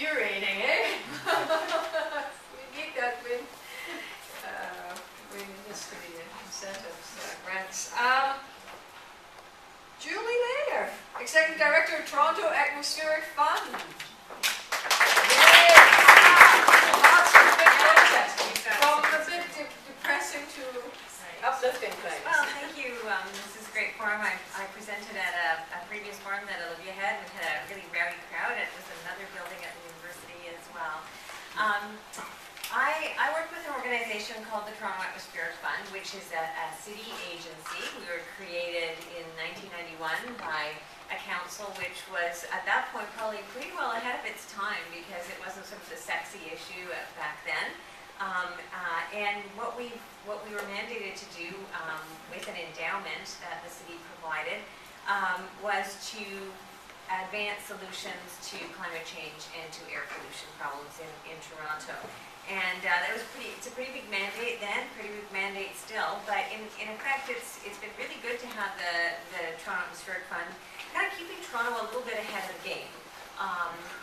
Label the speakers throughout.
Speaker 1: infuriating, eh? We need that win municipally incentives, grants. Julie Layer, Executive Director of Toronto Atmospheric Fund. Yay! Lots of big projects, from a bit depressing to uplifting things.
Speaker 2: Well, thank you. This is a great forum. I presented at a previous forum that Olivia had. We had a really rowdy crowd. It was another building at the university as well. I work with an organization called the Toronto Atmospheric Fund, which is a city agency. We were created in 1991 by a council which was, at that point, probably pretty well ahead of its time because it wasn't sort of the sexy issue back then. And what we were mandated to do with an endowment that the city provided was to advance solutions to climate change and to air pollution problems in Toronto. And that was it's a pretty big mandate then, pretty big mandate still, but in effect it's been really good to have the Toronto Atmospheric Fund kind of keeping Toronto a little bit ahead of the game.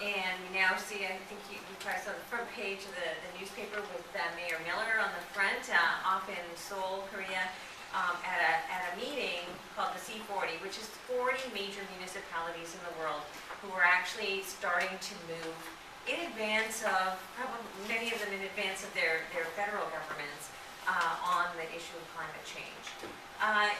Speaker 2: And we now see, I think you probably saw the front page of the newspaper with Mayor Miller on the front, off in Seoul, Korea, at a meeting called the C40, which is 40 major municipalities in the world who are actually starting to move in advance of, probably many of them in advance of their federal governments on the issue of climate change.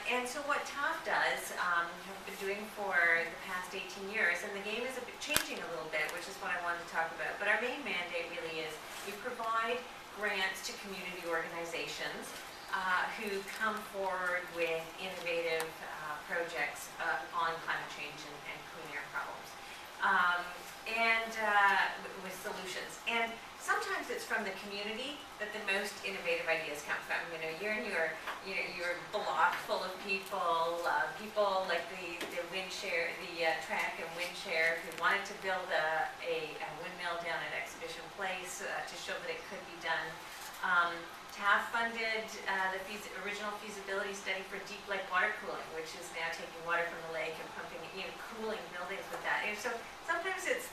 Speaker 2: And so what TAF does, have been doing for the past 18 years, and the game is changing a little bit, which is what I wanted to talk about, but our main mandate really is we provide grants to community organizations who come forward with innovative projects on climate change and clean air problems. With solutions. And sometimes it's from the community that the most innovative ideas come from. You know, you're in your block full of people, people like the Windshare, the track and Windshare, who wanted to build a windmill down at Exhibition Place to show that it could be done. TAF funded the original feasibility study for deep lake water cooling, which is now taking water from the lake and pumping it, cooling buildings with that. And so sometimes it's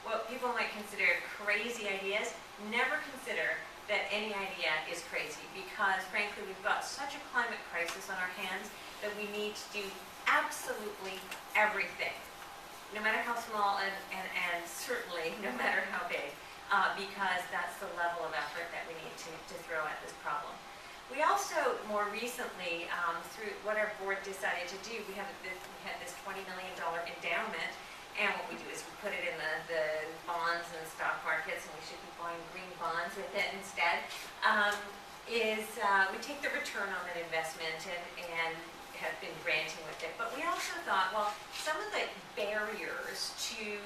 Speaker 2: what people might consider crazy ideas. Never consider that any idea is crazy because, frankly, we've got such a climate crisis on our hands that we need to do absolutely everything, no matter how small and certainly no matter how big. Because that's the level of effort that we need to throw at this problem. We also, more recently, through what our board decided to do, we had this $20 million endowment, and what we do is we put it in the bonds and stock markets, and we should be buying green bonds with it instead, we take the return on that investment and have been granting with it. But we also thought, well, some of the barriers to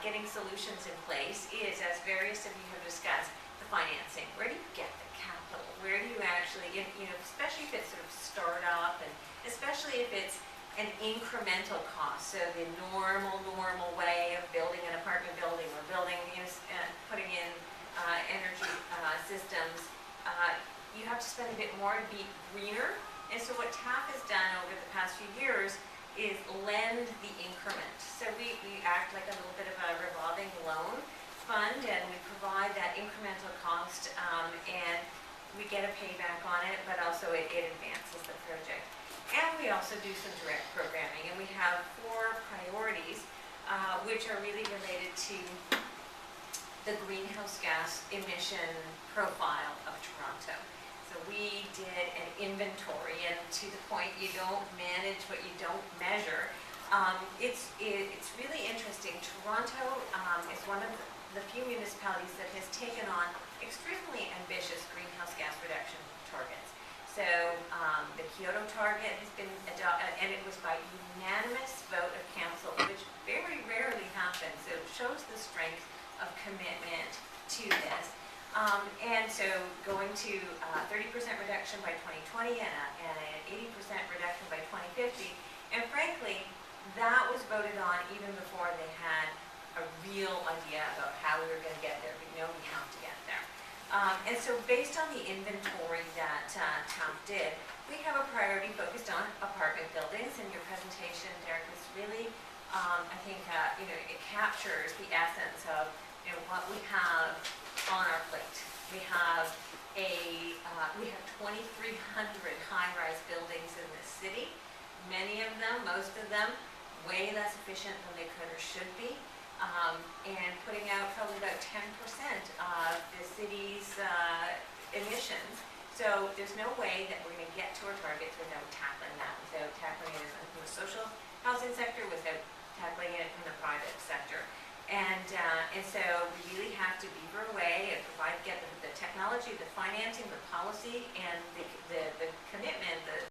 Speaker 2: getting solutions in place is, as various of you have discussed, the financing. Where do you get the capital? Where do you actually, especially if it's sort of startup, and especially if it's an incremental cost, so the normal way of building an apartment building or building, putting in energy systems, you have to spend a bit more to be greener. And so what TAF has done over the past few years is lend the increment. So we act like a little bit of a revolving loan fund, and we provide that incremental cost, and we get a payback on it, but also it advances the project. And we also do some direct programming, and we have 4 priorities, which are really related to the greenhouse gas emission profile of Toronto. So we did an inventory, and to the point, you don't manage what you don't measure. It's really interesting. Toronto is one of the few municipalities that has taken on extremely ambitious greenhouse gas reduction targets. So the Kyoto target has been adopted, and it was by unanimous vote of council, which very rarely happens. So it shows the strength of commitment to this. And so going to 30% reduction by 2020 and an 80% reduction by 2050. And frankly, that was voted on even before they had a real idea about how we were going to get there. We know we have to get there. And so based on the inventory that TAF did, we have a priority focused on apartment buildings. And your presentation, Derek, was really, I think, it captures the essence of and what we have on our plate. We have 2,300 high-rise buildings in this city. Many of them, most of them, way less efficient than they could or should be, and putting out probably about 10% of the city's emissions. So there's no way that we're going to get to our targets without tackling that, without tackling it in the social housing sector, without tackling it in the private sector. And so we really have to beaver away and get the technology, the financing, the policy, and the commitment,